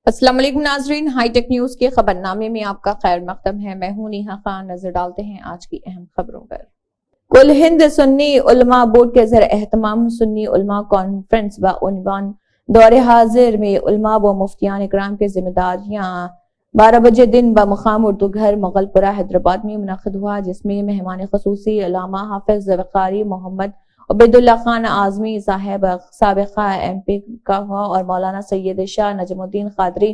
अस्सलाम वालेकुम नाजरीन, हाईटेक न्यूज के खबरनामे में आपका खैर मकदम है। मैं हूं नेहा खान। नजर डालते हैं आज की अहम खबरों पर। कुल हिंद सुन्नी उलमा बोर्ड के ज़र एहतमाम सुन्नी उलमा कॉन्फ्रेंस व उन्वान दौरे हाजिर में उलमा व मुफ्तियान इकराम की जिम्मेदारियां 12 बजे दिन व मुकाम उर्दू घर मुगलपुरा हैदराबाद में मुनक़िद हुआ, जिसमें मेहमान खसूसी अल्लामा हाफिज ज़फ़ारी मोहम्मद उबैदुल्लाह खान आजमी साहब साबिका MP का हुआ और मौलाना सैयद शाह नजमुद्दीन कादरी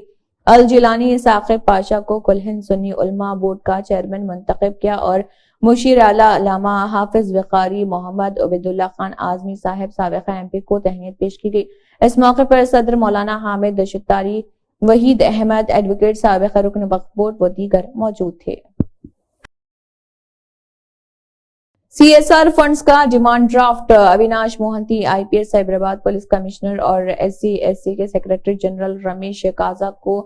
अल जिलानी साकिब पाशा को कुल हिंद सुन्नी उलमा बोर्ड का चेयरमैन मुंतखब किया और मुशीर आला अल्लामा हाफिज ज़फ़ारी मोहम्मद उबैदुल्लाह खान आजमी साहब साबिका MP को तहनीत पेश की गई। इस मौके पर सदर मौलाना हामिद शितारी, वहीद अहमद, एडवोकेट साबिका रुकन वक्फ बोर्ड व दीगर मौजूद थे। CSR फंड्स का demand draft Avinash Mohanty IPS Cyberabad police commissioner और SC/SC के सेक्रेटरी जनरल रमेश काजा को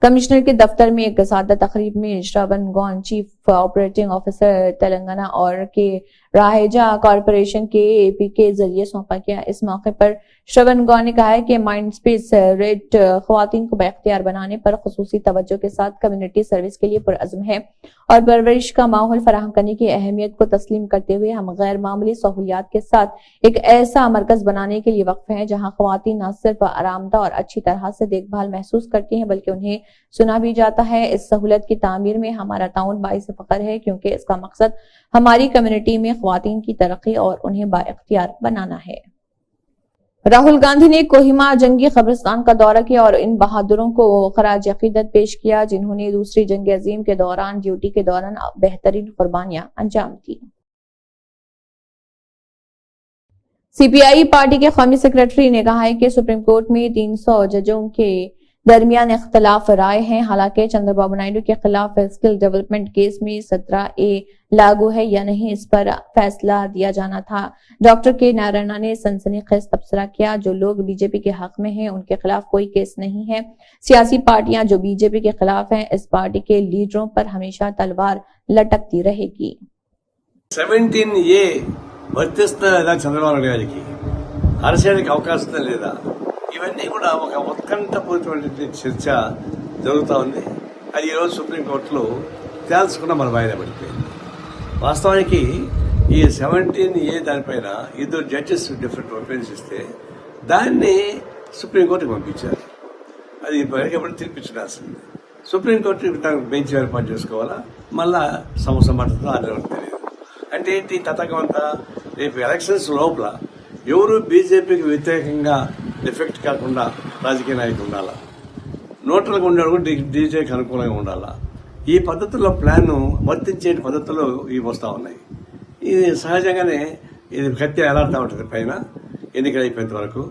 कमिश्नर के दफ्तर में एक सादा तकरीब में श्रवण गौन, चीफ ऑपरेटिंग ऑफिसर तेलंगाना और के राहेजा कॉरपोरेशन के AP के जरिए सौंपा गया। इस मौके पर श्रवण गौन ने कहा है कि माइंड स्पेस रेट ख्वातीन को बाख्तियार बनाने पर खुसूसी तवज्जो के साथ कम्युनिटी सर्विस के लिए पुरअज़्म है और परवरिश का माहौल फराहम करने की अहमियत को तस्लीम करते हुए हम गैर मामूली सहूलियात के साथ एक ऐसा मरकज बनाने के लिए वक्फ है जहां ख्वातीन न सिर्फ आरामदा और अच्छी तरह से देखभाल महसूस करती हैं बल्कि उन्हें सुना भी जाता है। इस सहूलत की तामीर में हमारा ताउन बाइस फख्र है, क्योंकि इसका मकसद हमारी कम्युनिटी में ख्वातीन की तरक्की और उन्हें बाइख्तियार बनाना है। राहुल गांधी ने कोहिमा जंगी कब्रिस्तान का दौरा किया और इन बहादुरों को खराज अकीदत पेश किया जिन्होंने दूसरी जंग अजीम के दौरान ड्यूटी के दौरान बेहतरीन कुर्बानियां अंजाम दी। CPI पार्टी के कौमी सेक्रेटरी ने कहा है कि सुप्रीम कोर्ट में 300 जजों के दरमियान इख्तलाफ राय है। हालांकि चंद्रबाबू नायडू के खिलाफ स्किल डेवलपमेंट केस में 17A लागू है या नहीं, इस पर फैसला दिया जाना था। डॉक्टर के नारायणा ने सनसनीखेज तबसरा किया, जो लोग बीजेपी के हक में हैं उनके खिलाफ कोई केस नहीं है। सियासी पार्टियां जो बीजेपी के खिलाफ हैं, इस पार्टी के लीडरों पर हमेशा तलवार लटकती रहेगी। 17A వర్తిస్తుందా చంద్రబాబు గారికి అరసేయడానికి అవకాశం లేదా? ఇవన్నీ కూడా ఒక ఉత్కంఠపూరితమైనటువంటి చర్చ జరుగుతూ ఉంది. అది ఈరోజు సుప్రీంకోర్టులో తేల్చకుండా మన వాయిదా పడిపోయింది. వాస్తవానికి ఈ 17A దానిపైన ఇద్దరు జడ్జెస్ డిఫరెంట్ ఒపీనియన్స్ ఇస్తే దాన్ని సుప్రీంకోర్టుకి పంపించారు. అది ఎప్పుడు తీర్పించాల్సింది. సుప్రీంకోర్టు బెంచ్ ఏర్పాటు చేసుకోవాలా, మళ్ళా సంవత్సరం పడుతుందో అది తెలియదు. అంటే ఏంటి తతంగం అంతా? రేపు ఎలక్షన్స్ లోపల ఎవరు బీజేపీకి వ్యతిరేకంగా డిఫెక్ట్ కాకుండా రాజకీయ నాయకులు ఉండాలా, నోట్లకు ఉండేవాడు కూడా డీజేకి అనుకూలంగా ఉండాలా. ఈ పద్ధతుల్లో ప్లాన్ వర్తించే పద్ధతులు ఇవి వస్తూ ఉన్నాయి. ఇది సహజంగానే ఇది కత్తి ఎలాడుతూ ఉంటుంది పైన ఎన్నికలు అయిపోయేంత వరకు.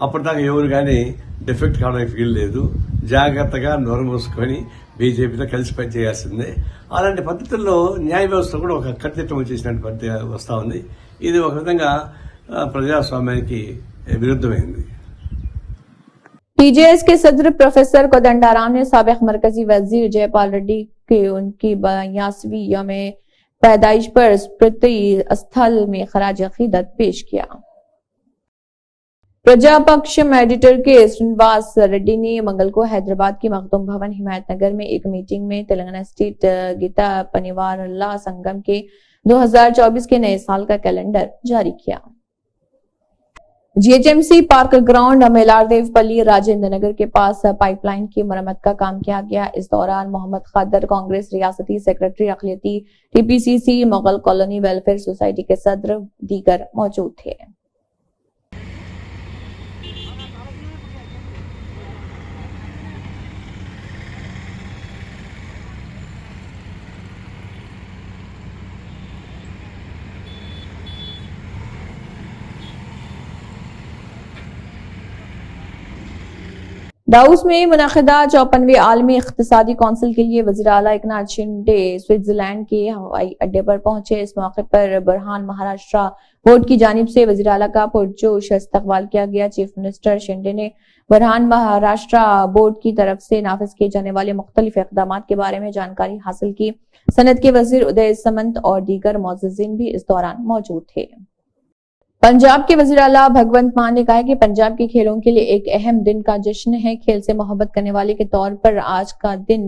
అప్పటిదాకా ఎవరు కానీ డిఫెక్ట్ కావడానికి ఫీల్ లేదు. జాగ్రత్తగా నోరు మూసుకొని బీజేపీతో కలిసి పనిచేయాల్సిందే. అలాంటి పద్ధతుల్లో న్యాయ వ్యవస్థ కూడా ఒక కత్తిట్టం వచ్చేసినట్టు పద్ధతి వస్తూ ఉంది. ఇది ఒక విధంగా ప్రజాస్వామ్యానికి విరుద్ధమైంది. TJS के सदर प्रोफेसर कोदंडाराम ने साबिक मरकजी वजीर जयपाल रेड्डी के उनकी 82वीं यौम पैदाइश पर स्मृति स्थल में खराज अकीदत पेश किया। प्रजा पक्ष एडिटर के श्रीनिवास रेड्डी ने मंगल को हैदराबाद की मखदूम भवन हिमायत नगर में एक मीटिंग में तेलंगाना स्टेट गीता पनिवारला संगम के 2024 के नए साल का कैलेंडर जारी किया। GHMC park ground मेलारदेवपल्ली Rajendra Nagar के पास पाइपलाइन की मरम्मत का काम किया गया। इस दौरान मोहम्मद खादर कांग्रेस रियासती सेक्रेटरी अखिलती TPCC Mughal colony welfare society के सदर दीगर मौजूद थे। दाउस में मुनक़िदा 54वीं आलमी इक़्तिसादी कौंसिल के लिए वज़ीर आला एकनाथ शिंदे स्विट्जरलैंड के हवाई अड्डे पर पहुंचे। इस मौके पर बुरहान महाराष्ट्र बोर्ड की जानिब से वज़ीर आला का पुरजोश इस्तकबाल किया गया। चीफ मिनिस्टर शिंदे ने बुरहान महाराष्ट्र बोर्ड की तरफ से नाफिज किए जाने वाले मुख्तलिफ इक़दामात के बारे में जानकारी हासिल की। सनत के वज़ीर उदय समंत और दीगर मुअज़्ज़िज़ीन भी इस दौरान मौजूद थे। पंजाब के वज़ीर आला भगवंत मान ने कहा है कि पंजाब के खेलों के लिए एक अहम दिन का जश्न है। खेल से मोहब्बत करने वाले के तौर पर आज का दिन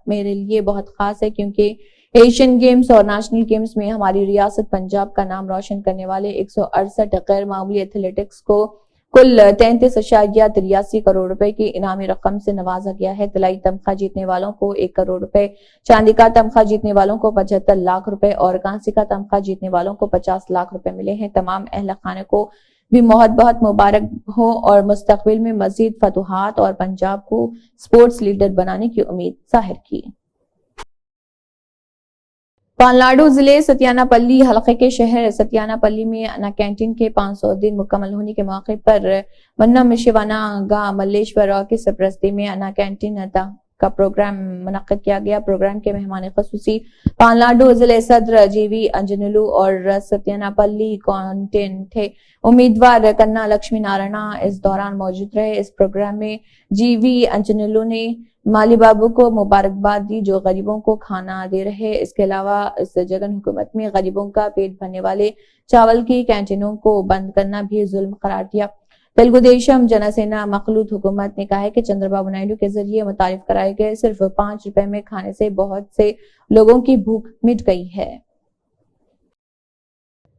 मेरे लिए बहुत खास है, क्योंकि एशियन गेम्स और नेशनल गेम्स में हमारी रियासत पंजाब का नाम रोशन करने वाले 168 गैर मामूली एथलेटिक्स को कुल 33.83 करोड़ रुपए की इनामी रकम से नवाजा गया है। तिलाई तमखा जीतने वालों को 1 करोड़ रुपए, चांदी का तमखा जीतने वालों को 75 लाख रुपए और कांस्य का तमखा जीतने वालों को 50 लाख रुपए मिले हैं। तमाम अहल खाने को भी बहुत मुबारक हो और मुस्तकबिल में मजीद फतुहात और पंजाब को स्पोर्ट्स लीडर बनाने की उम्मीद जाहिर की। पलनाडु जिले सत्यानापल्ली हलके के शहर सत्यानापल्ली में अन्ना कैंटीन के 500 दिन मुकम्मल होने के मौके पर मन्नम शिवाना मल्लेश्वर और की सरपरस्ती में अन्ना कैंटीन का प्रोग्राम मुनक्किद किया गया। प्रोग्राम के मेहमान खसूसी पलनाडु जिले सदर जीवी अंजनुलू और सत्यानापल्ली कॉन्टेन थे। उम्मीदवार कन्ना लक्ष्मी नारायणा इस दौरान मौजूद रहे। इस प्रोग्राम में जीवी अंजनुलू ने माली बाबू को मुबारकबाद दी जो गरीबों को खाना दे रहे। इसके अलावा इस जगन हुकूमत में गरीबों का पेट भरने वाले चावल की कैंटीनों को बंद करना भी जुल्म करार दिया। तेलुगु देशम जनसेना मखलूत हुकूमत ने कहा है कि चंद्रबाबू नायडू के जरिए मुतारिफ कराए गए सिर्फ 5 रुपए में खाने से बहुत से लोगों की भूख मिट गई है।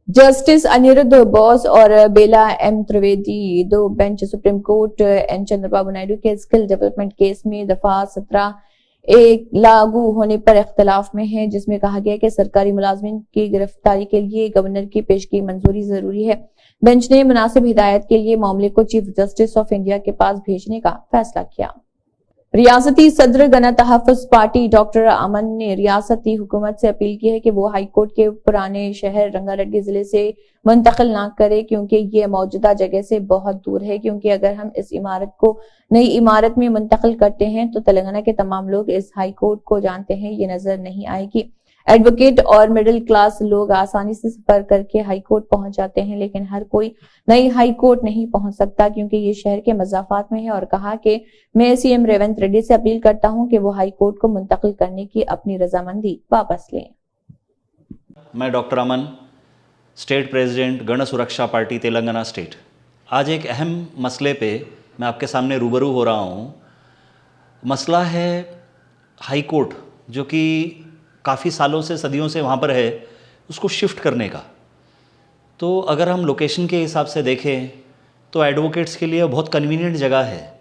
जस्टिस अनिरुद्ध बोस और बेला एम त्रिवेदी दो bench supreme court N Chandrababu Naidu के स्किल डेवलपमेंट केस में दफा 17 एक लागू होने पर इख्तलाफ में है, जिसमें कहा गया कि सरकारी मुलाजमिन की गिरफ्तारी के लिए गवर्नर की पेशगी मंजूरी जरूरी है। बेंच ने मुनासिब हिदायत के लिए मामले को चीफ जस्टिस ऑफ इंडिया के पास भेजने का फैसला किया। रियासती सदर गना तहफ़्फ़ुज़ पार्टी डॉक्टर अमन ने रियासती हुकूमत से अपील की है कि वो हाईकोर्ट के पुराने शहर रंगारेड्डी जिले से मुंतकिल ना करे, क्योंकि ये मौजूदा जगह से बहुत दूर है। क्योंकि अगर हम इस इमारत को नई इमारत में मुंतकिल करते हैं तो तेलंगाना के तमाम लोग इस हाईकोर्ट को जानते हैं, ये नजर नहीं आएगी। एडवोकेट और मिडिल क्लास लोग आसानी से सफर करके हाईकोर्ट पहुंच जाते हैं, लेकिन हर कोई नई हाईकोर्ट नहीं पहुंच सकता क्योंकि ये शहर के मज़ाफ़ात में है। और कहा कि मैं सीएम रेवंत रेड्डी से अपील करता हूं कि वो हाईकोर्ट को मुंतकिल करने की अपनी रजामंदी वापस लें। मैं डॉक्टर अमन, स्टेट प्रेसिडेंट गण सुरक्षा पार्टी तेलंगाना स्टेट, आज एक अहम मसले पे मैं आपके सामने रूबरू हो रहा हूँ। मसला है हाई कोर्ट, जो कि काफ़ी सालों से, सदियों से वहाँ पर है, उसको शिफ्ट करने का। तो अगर हम लोकेशन के हिसाब से देखें तो एडवोकेट्स के लिए बहुत कन्वीनियंट जगह है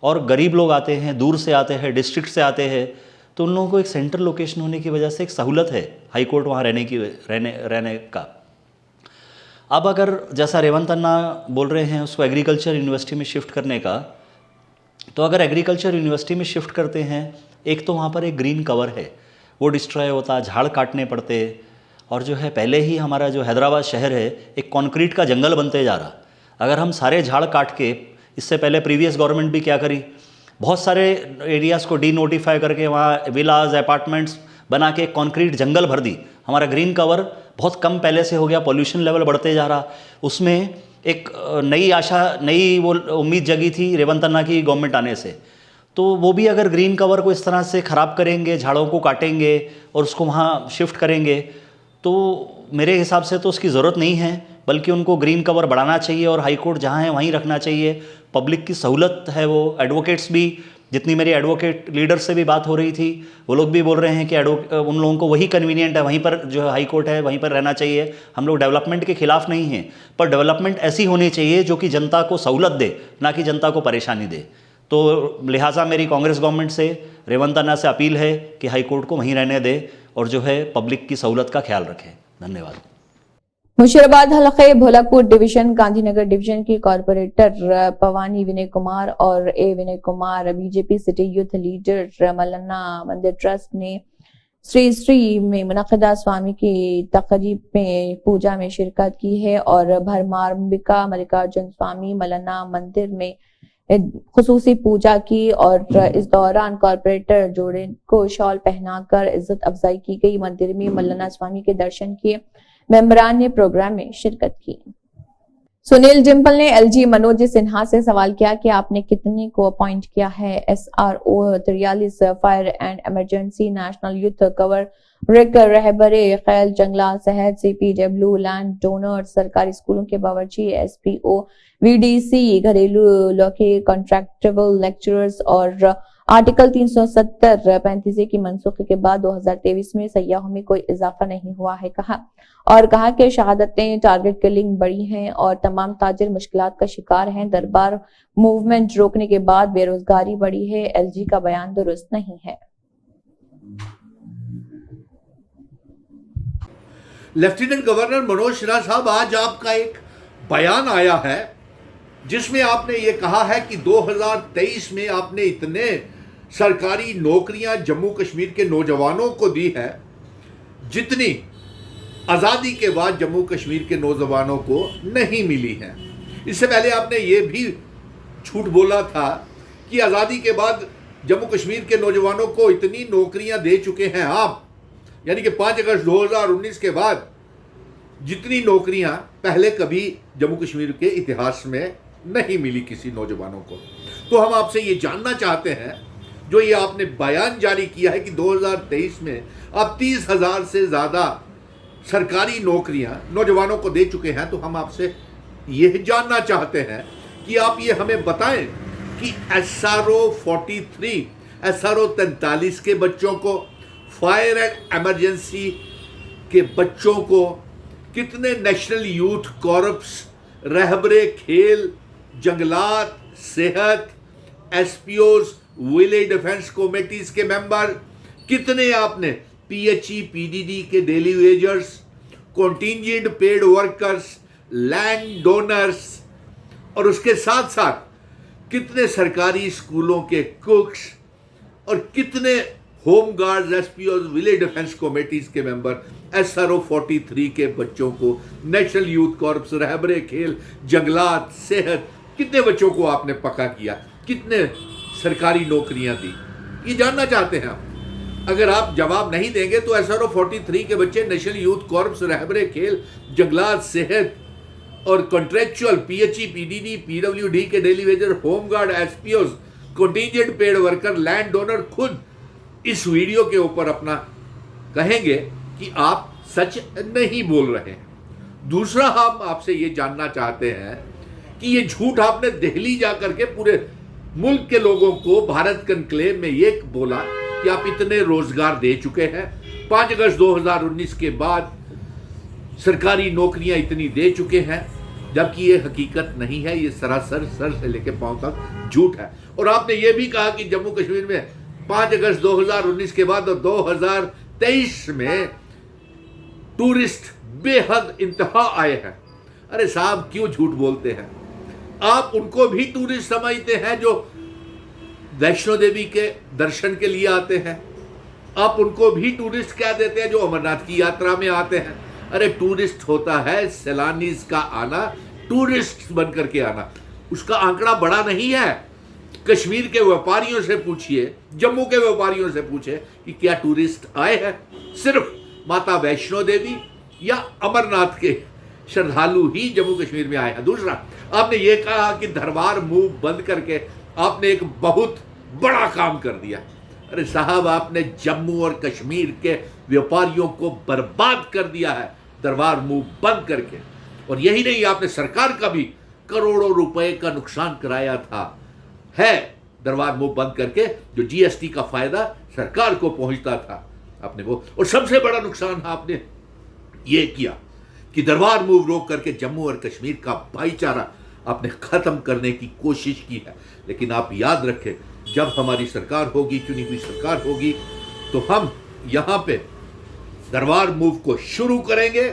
और गरीब लोग आते हैं, दूर से आते हैं, डिस्ट्रिक्ट से आते हैं, तो उन लोगों को एक सेंट्रल लोकेशन होने की वजह से एक सहूलत है हाई कोर्ट वहाँ रहने का। अब अगर जैसा रेवंत अन्ना बोल रहे हैं उसको एग्रीकल्चर यूनिवर्सिटी में शिफ्ट करने का, तो अगर एग्रीकल्चर यूनिवर्सिटी में शिफ्ट करते हैं, एक तो वहाँ पर एक ग्रीन कवर है, वो डिस्ट्रॉय होता, झाड़ काटने पड़ते, और जो है पहले ही हमारा जो हैदराबाद शहर है एक कंक्रीट का जंगल बनते जा रहा। अगर हम सारे झाड़ काट के, इससे पहले प्रीवियस गवर्नमेंट भी क्या करी, बहुत सारे एरियाज़ को डी नोटिफाई करके वहाँ विलाज अपार्टमेंट्स बना के कंक्रीट जंगल भर दी। हमारा ग्रीन कवर बहुत कम पहले से हो गया, पॉल्यूशन लेवल बढ़ते जा रहा। उसमें एक नई आशा, नई वो उम्मीद जगी थी रेवंत अन्ना की गवर्नमेंट आने से। तो वो भी अगर ग्रीन कवर को इस तरह से ख़राब करेंगे, झाड़ों को काटेंगे और उसको वहाँ शिफ्ट करेंगे, तो मेरे हिसाब से तो उसकी ज़रूरत नहीं है, बल्कि उनको ग्रीन कवर बढ़ाना चाहिए और हाई कोर्ट जहाँ है वहीं रखना चाहिए। पब्लिक की सहूलत है वो। एडवोकेट्स भी, जितनी मेरी एडवोकेट लीडर से भी बात हो रही थी, वो लोग भी बोल रहे हैं कि उन लोगों को वही कन्वीनियंट है, वहीं पर जो है हाई कोर्ट है वहीं पर रहना चाहिए। हम लोग डेवलपमेंट के खिलाफ नहीं हैं, पर डेवलपमेंट ऐसी होनी चाहिए जो कि जनता को सहूलत दे, ना कि जनता को परेशानी दे। तो लिहाजा मेरी कांग्रेस गवर्नमेंट से, रेवंत अन्ना से अपील है कि हाई कोर्ट को वहीं रहने दे और जो है पब्लिक की सहूलत का ख्याल रखें। धन्यवाद। मुशीराबाद हलके भोलाकोट डिवीजन गांधीनगर डिवीजन की कॉर्पोरेटर पवानी विनय कुमार और A Vinay Kumar, BJP city youth leader Mallanna मंदिर ट्रस्ट ने श्री में मुनक़िदा स्वामी की तकरीब में पूजा में शिरकत की है और भरमारंबिका मल्लिकार्जुन स्वामी मल्लन्ना मंदिर में खुसूसी पूजा की। और इस दौरान कॉर्पोरेटर जोड़े को शॉल पहनाकर इज्जत अफजाई की गई। मंदिर में मल्लन्ना स्वामी के दर्शन किए। मेंबरान ने प्रोग्राम में शिरकत की। सुनील डिम्पल ने एलजी मनोज सिन्हा से सवाल किया कि आपने कितने को अपॉइंट किया है। SRO 43 fire and emergency national youth corps रिक रहबरे खैल जंगला सेहत CPW लैंड डोनर सरकारी स्कूलों के बावर्ची SPO VDC घरेलू लौके कॉन्ट्रैक्टेबल लेक्चरर्स और आर्टिकल 370-35 की मनसूखी के बाद 2023 में सयाहों में कोई इजाफा नहीं हुआ है कहा कि शहादतें टारगेट किलिंग बढ़ी हैं और तमाम ताजिर मुश्किलात का शिकार हैं। दरबार मूवमेंट रोकने के बाद बेरोजगारी बढ़ी है। LG का बयान दुरुस्त नहीं है। लेफ्टिनेंट गवर्नर मनोज सिन्हा साहब, आज आपका एक बयान आया है जिसमें आपने ये कहा है कि 2023 में आपने इतने सरकारी नौकरियां जम्मू कश्मीर के नौजवानों को दी है जितनी आज़ादी के बाद जम्मू कश्मीर के नौजवानों को नहीं मिली है। इससे पहले आपने ये भी झूठ बोला था कि आज़ादी के बाद जम्मू कश्मीर के नौजवानों को इतनी नौकरियां दे चुके हैं आप, यानी कि 5 अगस्त 2019 के बाद जितनी नौकरियां पहले कभी जम्मू कश्मीर के इतिहास में नहीं मिली किसी नौजवानों को। तो हम आपसे ये जानना चाहते हैं, जो ये आपने बयान जारी किया है कि 2023 में आप 30,000 से ज़्यादा सरकारी नौकरियां नौजवानों को दे चुके हैं, तो हम आपसे यह जानना चाहते हैं कि आप ये हमें बताएं कि SRO 43, SRO 43 के बच्चों को, फायर एंड इमरजेंसी के बच्चों को, कितने नेशनल यूथ कॉर्प्स, रहबरे खेल, जंगलात, सेहत, SPOs, विलेज डिफेंस कमेटीज के मेंबर, कितने आपने PHE PDD के daily wagers, contingent paid workers, land donors और उसके साथ साथ कितने सरकारी स्कूलों के कुक्स और कितने home guards, SPOs, village defence committees के मेंबर, SRO 43 के बच्चों को, नेशनल यूथ कॉर्प्स, रहबरे खेल, जंगलात, सेहत, कितने बच्चों को आपने पक्का किया, कितने सरकारी नौकरियां दी, ये जानना चाहते हैं हम। अगर आप जवाब नहीं देंगे तो SRO 43 के बच्चे नेशनल यूथ कॉर्प्स, रहबरे खेल, जंगलात, सेहत और कॉन्ट्रेक्चुअल PHE PDD PWD के daily Vaser, home guard, SPOs, contingent paid worker, land donor खुद इस वीडियो के ऊपर अपना कहेंगे कि आप सच नहीं बोल रहे हैं। दूसरा, हम आपसे ये जानना चाहते हैं कि ये झूठ आपने दिल्ली जाकर के पूरे मुल्क के लोगों को भारत कन्क्लेव में ये बोला कि आप इतने रोजगार दे चुके हैं, 5 अगस्त 2019 के बाद सरकारी नौकरियां इतनी दे चुके हैं, जबकि ये हकीकत नहीं है, ये सरासर सर से लेके पांव तक झूठ है। और आपने ये भी कहा कि जम्मू कश्मीर में 5 अगस्त 2019 के बाद और 2023 में टूरिस्ट बेहद इंतहा आए हैं। अरे साहब, क्यों झूठ बोलते हैं? आप उनको भी टूरिस्ट समझते हैं जो वैष्णो देवी के दर्शन के लिए आते हैं, आप उनको भी टूरिस्ट कह देते हैं जो अमरनाथ की यात्रा में आते हैं। अरे टूरिस्ट होता है सैलानीज का आना, टूरिस्ट बन करके आना, उसका आंकड़ा बड़ा नहीं है। कश्मीर के व्यापारियों से पूछिए, जम्मू के व्यापारियों से पूछे कि क्या टूरिस्ट आए हैं? सिर्फ माता वैष्णो देवी या अमरनाथ के श्रद्धालु ही जम्मू कश्मीर में आए हैं। दूसरा, आपने ये कहा कि दरबार मूव बंद करके आपने एक बहुत बड़ा काम कर दिया। अरे साहब, आपने जम्मू और कश्मीर के व्यापारियों को बर्बाद कर दिया है दरबार मूव बंद करके। और यही नहीं, आपने सरकार का भी करोड़ों रुपए का नुकसान कराया था है दरबार मूव बंद करके, जो GST का फायदा सरकार को पहुंचता था आपने वो। और सबसे बड़ा नुकसान आपने ये किया कि दरबार मूव रोक करके जम्मू और कश्मीर का भाईचारा आपने खत्म करने की कोशिश की है। लेकिन आप याद रखें, जब हमारी सरकार होगी, चुनी हुई सरकार होगी, तो हम यहाँ पे दरबार मूव को शुरू करेंगे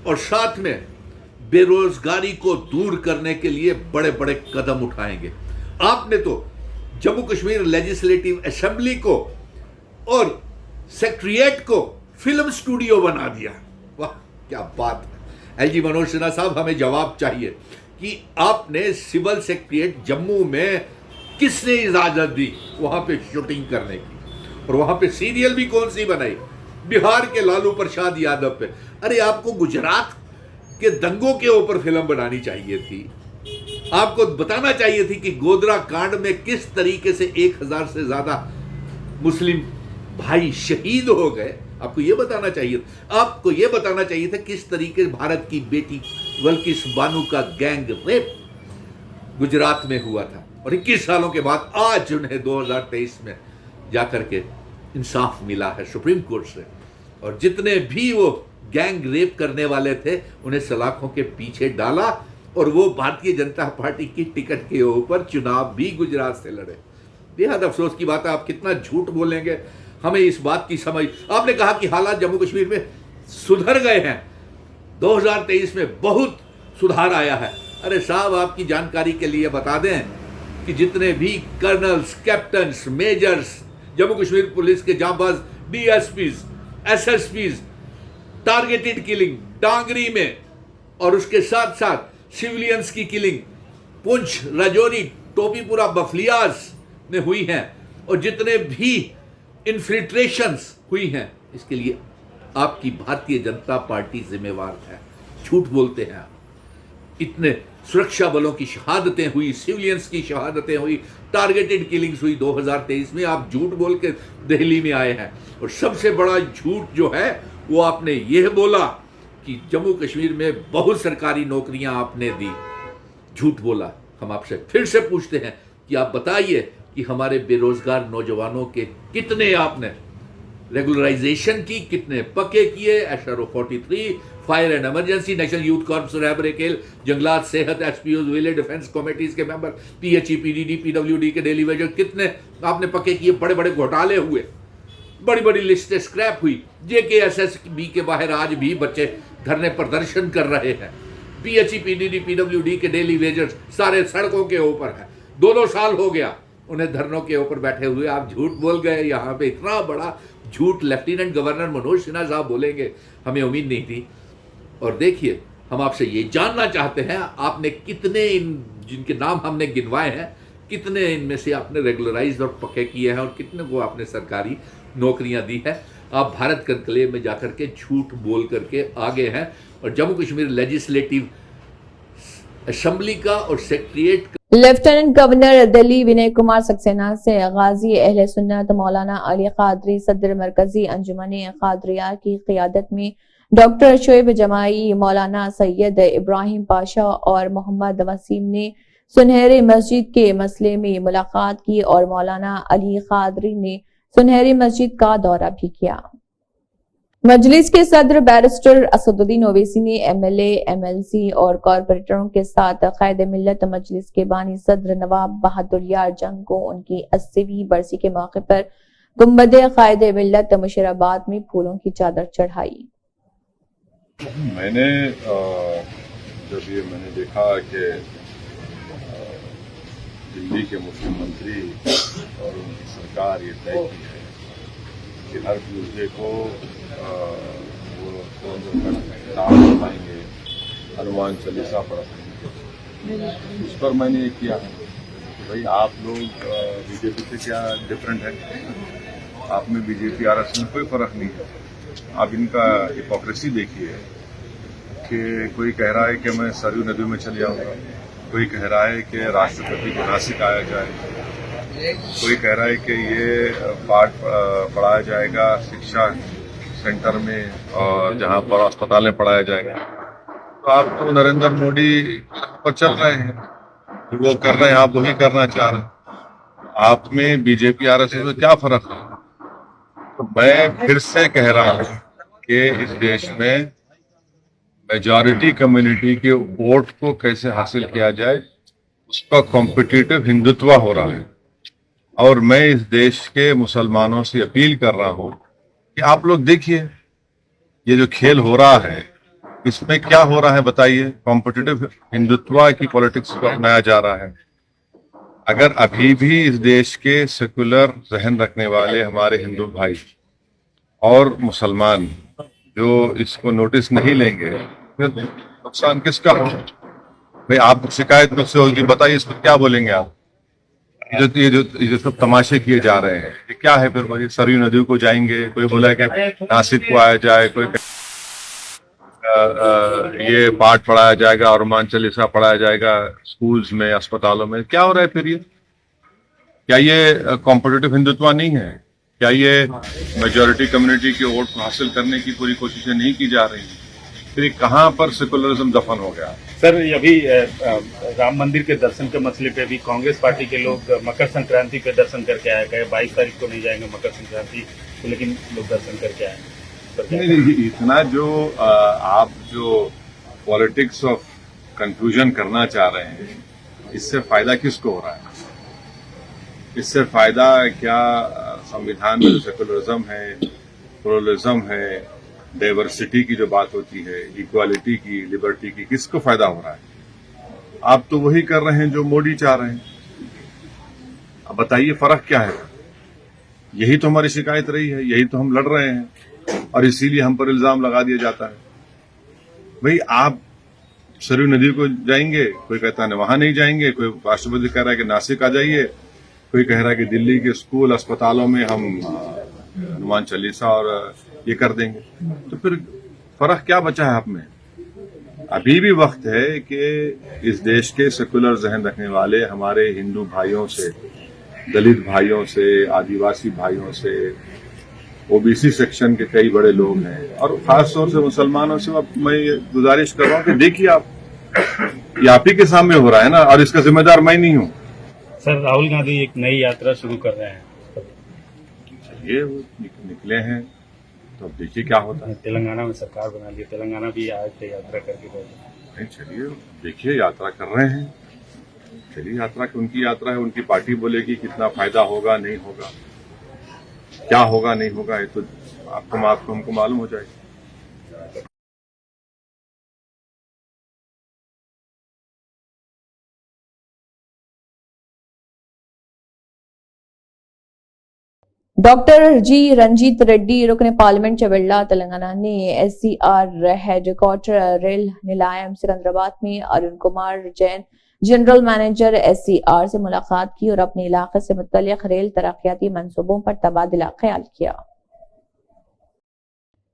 और साथ में बेरोजगारी को दूर करने के लिए बड़े बड़े कदम उठाएंगे। आपने तो जम्मू कश्मीर लेजिस्लेटिव असेंबली को और सेक्रेटेरिएट को फिल्म स्टूडियो बना दिया। वाह, क्या बात है। LG मनोज सिन्हा साहब, हमें जवाब चाहिए कि आपने सिविल सेक्रेटेरिएट जम्मू में किसने इजाजत दी वहां पे शूटिंग करने की, और वहां पे सीरियल भी कौन सी बनाई? बिहार के लालू प्रसाद यादव पे। अरे आपको गुजरात कि दंगों के ऊपर फिल्म बनानी चाहिए थी। आपको बताना चाहिए थी कि गोधरा कांड में किस तरीके से 1000 से ज्यादा मुस्लिम भाई शहीद हो गए। आपको यह बताना चाहिए, आपको यह बताना चाहिए था किस तरीके भारत की बेटी बल्किस बानो का गैंग रेप गुजरात में हुआ था, और 21 सालों के बाद आज उन्हें 2023 में जाकर के इंसाफ मिला है सुप्रीम कोर्ट से। और जितने भी वो गैंग रेप करने वाले थे उन्हें सलाखों के पीछे डाला, और वो भारतीय जनता पार्टी की टिकट के ऊपर चुनाव भी गुजरात से लड़े। बेहद अफसोस की बात है, आप कितना झूठ बोलेंगे, हमें इस बात की समझ। आपने कहा कि हालात जम्मू कश्मीर में सुधर गए हैं, 2023 में बहुत सुधार आया है। अरे साहब, आपकी जानकारी के लिए बता दें कि जितने भी colonel's, captains, measures, Jammu Kashmir police के जांबाज, डीएसपीज, एसएसपीज, टारगेटेड किलिंग डांगरी में, और उसके साथ साथ सिविलियंस की किलिंग पुंछ, राजौरी, टोपीपुरा, बफलियाज में हुई हैं, और जितने भी इन्फिल्ट्रेशंस हुई हैं, इसके लिए आपकी भारतीय जनता पार्टी जिम्मेवार है। झूठ बोलते हैं आप। इतने सुरक्षा बलों की शहादतें हुई, सिविलियंस की शहादतें हुई, टारगेटेड किलिंग्स हुई 2023 में, आप झूठ बोल के दिल्ली में आए हैं। और सबसे बड़ा झूठ जो है वो आपने यह बोला कि जम्मू कश्मीर में बहुत सरकारी नौकरियां आपने दी। झूठ बोला। हम आपसे फिर से पूछते हैं कि आप बताइए कि हमारे बेरोजगार नौजवानों के कितने आपने रेगुलराइजेशन की, कितने पक्के किए। SRO 43, fire and emergency, national youth corps, रैबरेकेल, जंगलात, सेहत, एसपीओ, विलेज डिफेंस कमेटीज के मेंबर, पीएचई, पीडीडी, पीडब्ल्यूडी के डेली वेजर, कितने आपने पक्के किए। बड़े बड़े घोटाले हुए, बड़ी बड़ी लिस्टें स्क्रैप हुई। जेकेएसएसबी के बाहर आज भी बच्चे धरने प्रदर्शन कर रहे हैं। पीएचई, पीडीडी, पीडब्ल्यूडी के डेली वेजर्स सारे सड़कों के ऊपर हैं। 2-2 साल हो गया उन्हें धरनों के ऊपर बैठे हुए। आप झूठ बोल गए यहाँ पे, इतना बड़ा झूठ लेफ्टिनेंट गवर्नर मनोज सिन्हा साहब बोलेंगे, हमें उम्मीद नहीं थी। और देखिए, हम आपसे ये जानना चाहते हैं, आपने कितने जिनके नाम हमने गिनवाए हैं, कितने इनमें से आपने रेगुलराइज और पक्के किए हैं, और कितने को आपने सरकारी नौकरियां दी है। आप भारत कनक्लेव में जाकर के झूठ बोल करके आगे हैं, और जम्मू कश्मीर लेजिस्लेटिव असेंबली का और सेक्रेटरिएट का लेफ्टिनेंट गवर्नर दिल्ली विनय कुमार सक्सेना से गाजी अहले सुन्नत मौलाना अली कादरी सदर मरकजी अंजुमन कादरिया की क़ियादत में डॉक्टर शोएब जमाई, मौलाना सैयद इब्राहिम पाशा और मोहम्मद वसीम ने सुनहरी मस्जिद के मसले में मुलाकात की, और मौलाना अली कादरी ने सुनहरी मस्जिद का दौरा भी किया। मजलिस के सदर बैरिस्टर असदुद्दीन ओवैसी ने एमएलए, एमएलसी और कॉरपोरेटरों के साथ कायद मिल्लत मजलिस के बानी सदर नवाब बहादुर यार जंग को उनकी 80वीं बरसी के मौके पर गुंबद कायद मिल्लत मुशीराबाद में फूलों की चादर चढ़ाई। मैंने देखा कि दिल्ली के मुख्यमंत्री और उनकी सरकार ये तय की है कि हर ट्यूसडे को वो नाम पढ़ाएंगे, हनुमान चालीसा पढ़ाएंगे। उस पर मैंने ये किया कि भाई आप लोग बीजेपी से क्या डिफरेंट है, आप में बीजेपी आरएसएस में कोई फर्क नहीं है। आप इनका हिपोक्रेसी देखिए कि कोई कह रहा है कि मैं सरयू नदी में चले जाऊंगा, कोई कह रहा है कि राष्ट्रपति को नासिक आया जाए, कोई कह रहा है कि ये पाठ पढ़ाया जाएगा शिक्षा सेंटर में और जहां पर अस्पतालें पढ़ाया जाएगा। तो आप तो नरेंद्र मोदी पर चल रहे हैं, वो कर रहे हैं, आप वही करना चाह रहे हैं। आप में बीजेपी आरएसएस में क्या फर्क है? तो मैं फिर से कह रहा हूं कि इस देश में मेजॉरिटी कम्युनिटी के वोट को कैसे हासिल किया जाए, उसका कॉम्पिटिटिव हिंदुत्व हो रहा है। और मैं इस देश के मुसलमानों से अपील कर रहा हूं कि आप लोग देखिए ये जो खेल हो रहा है इसमें क्या हो रहा है बताइए। कॉम्पिटिटिव हिंदुत्व की पॉलिटिक्स को अपनाया जा रहा है। अगर अभी भी इस देश के सेकुलर जहन रखने वाले हमारे हिंदू भाई और मुसलमान जो इसको नोटिस नहीं लेंगे, फिर नुकसान किसका हो? भाई आप शिकायत मुझसे होगी, बताइए इस पर क्या बोलेंगे आप? ये जो सब तमाशे किए जा रहे हैं ये क्या है? फिर वही सरयू नदी को जाएंगे, कोई बोला कि नासिक को आया जाए, कोई ये पाठ पढ़ाया जाएगा और हनुमान चालीसा पढ़ाया जाएगा स्कूल्स में, अस्पतालों में। क्या हो रहा है फिर ये? क्या ये कॉम्पिटिटिव हिंदुत्व नहीं है? क्या ये मेजॉरिटी कम्युनिटी के वोट को हासिल करने की पूरी कोशिशें नहीं की जा रही? फिर कहाँ पर सेकुलरिज्म दफन हो गया? सर, अभी राम मंदिर के दर्शन के मसले पे भी कांग्रेस पार्टी के लोग मकर संक्रांति के दर्शन करके आए, कहे 22 तारीख को नहीं जाएंगे मकर संक्रांति तो, लेकिन लोग दर्शन करके आए। नहीं, इतना जो आप जो पॉलिटिक्स ऑफ कंफ्यूजन करना चाह रहे हैं, इससे फायदा किसको हो रहा है? इससे फायदा क्या संविधान में जो सेकुलरिज्म है, प्लुरलिज्म है, डाइवर्सिटी की जो बात होती है, इक्वालिटी की, लिबर्टी की, किसको फायदा हो रहा है? आप तो वही कर रहे हैं जो मोदी चाह रहे हैं। अब बताइए फर्क क्या है? यही तो हमारी शिकायत रही है, यही तो हम लड़ रहे हैं और इसीलिए हम पर इल्जाम लगा दिया जाता है। भाई आप सरयू नदी को जाएंगे, कोई कहता है वहां नहीं जाएंगे, कोई राष्ट्रपति कह रहा है कि नासिक आ जाइए, कोई कह रहा है कि दिल्ली के स्कूल अस्पतालों में हम हनुमान चालीसा और ये कर देंगे। तो फिर फर्क क्या बचा है आप में? अभी भी वक्त है कि इस देश के सेकुलर जहन रखने वाले हमारे हिंदू भाइयों से, दलित भाइयों से, आदिवासी भाइयों से, ओबीसी सेक्शन के कई बड़े लोग हैं और खास तौर से मुसलमानों से मैं ये गुजारिश कर रहा हूँ कि देखिए ये आप ही के सामने हो रहा है ना, और इसका जिम्मेदार मैं नहीं हूँ। सर, राहुल गांधी एक नई यात्रा शुरू कर रहे हैं, ये निकले हैं तो अब देखिए क्या होता है। तेलंगाना में सरकार बना ली, तेलंगाना भी आज से यात्रा करके गए। नहीं, चलिए देखिए, यात्रा कर रहे हैं, चलिए यात्रा की उनकी यात्रा है, उनकी पार्टी बोलेगी कितना फायदा होगा नहीं होगा, क्या होगा नहीं होगा, ये तो आपको हमको मालूम हो जाएगा। डॉक्टर जी रंजीत रेड्डी रुकने पार्लियामेंट चवेल्ला तेलंगाना ने SCR headquarter rail Nilayam Secunderabad में Arun Kumar Jain general manager SCR से मुलाकात की और अपने इलाके से मुतल्लिक रेल तरक्याती मंसूबों पर तबादला ख्याल किया।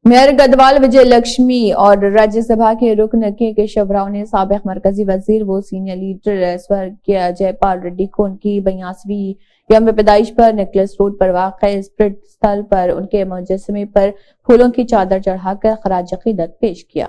मेयर गढ़वाल विजय लक्ष्मी और राज्यसभा के रुकन के केशव राव ने साबिक मरकजी वजीर व सीनियर लीडर स्वर्गीय जयपाल रेड्डी को उनकी 82वीं यौम पैदाइश पर नेकलेस रोड पर वाक़ स्मृति स्थल पर उनके मुजस्समे पर फूलों की चादर चढ़ाकर खराज अकीदत पेश किया।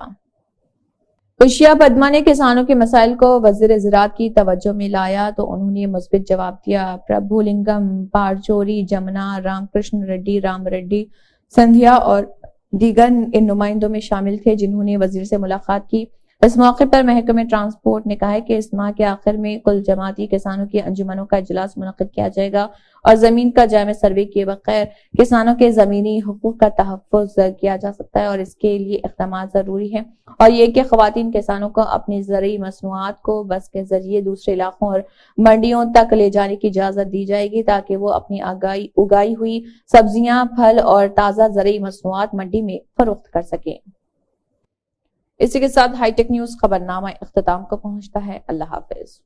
उशिया पद्मा ने किसानों के मसाइल को वजीर ज़राअत की तवज्जो में लाया तो उन्होंने मुस्बित जवाब दिया। प्रभुलिंगम पारचोरी, जमुना, रामकृष्ण रेड्डी, राम रेड्डी, संध्या और दीगर इन नुमाइंदों में शामिल थे जिन्होंने वजीर से मुलाकात की। इस मौके पर महकमे ट्रांसपोर्ट ने कहा है कि इस माह के आखिर में कुल जमाती किसानों की अंजुमनों का इजलास मुनक्किद किया जाएगा और जमीन का जायजा सर्वे किए बगैर किसानों के जमीनी हुकूक का तहफ़्फ़ुज़ किया जा सकता है और इसके लिए इक़दाम जरूरी है और ये कि ख़वातीन किसानों को अपनी ज़रूरी मसनूआत को बस के जरिए दूसरे इलाकों और मंडियों तक ले जाने की इजाजत दी जाएगी ताकि वो अपनी उगाई हुई सब्जियां, फल और ताज़ा ज़रूरी मसनूआत मंडी में फरोख्त कर सकें। इसी के साथ हाईटेक न्यूज खबरनामा इख्तिताम को पहुंचता है। अल्लाह हाफिज।